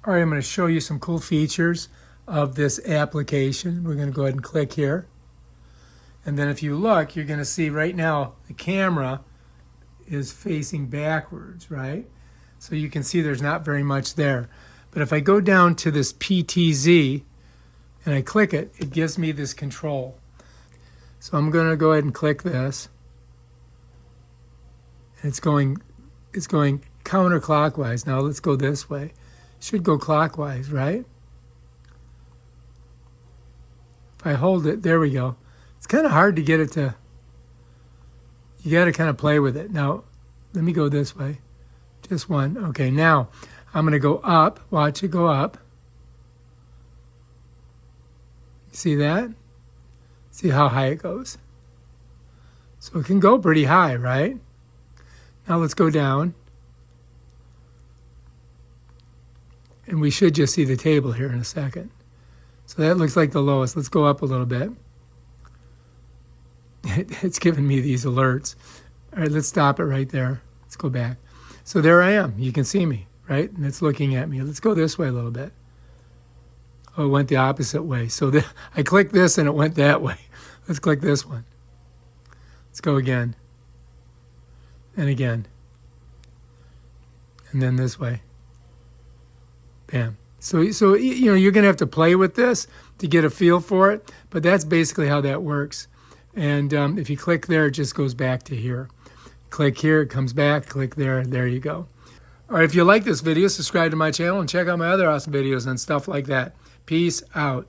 All right, I'm going to show you some cool features of this application. We're going to go ahead and click here. And then if you look, you're going to see right now the camera is facing backwards, right? So you can see there's not very much there. But if I go down to this PTZ and I click it, it gives me this control. So I'm going to go ahead and click this. And it's going counterclockwise. Now let's go this way. Should go clockwise, right? If I hold it, there we go. It's kind of hard to get it to, you got to kind of play with it. Now, let me go this way. Just one. Okay, now I'm going to go up. Watch it go up. See that? See how high it goes. So it can go pretty high, right? Now let's go down. And we should just see the table here in a second. So that looks like the lowest. Let's go up a little bit. It's giving me these alerts. All right, let's stop it right there. Let's go back. So there I am. You can see me, right? And it's looking at me. Let's go this way a little bit. Oh, it went the opposite way. So I clicked this and it went that way. Let's click this one. Let's go again. And again. And then this way. Bam. So you know, you're going to have to play with this to get a feel for it, but that's basically how that works. And if you click there, it just goes back to here. Click here, it comes back. Click there, there you go. All right, if you like this video, subscribe to my channel and check out my other awesome videos and stuff like that. Peace out.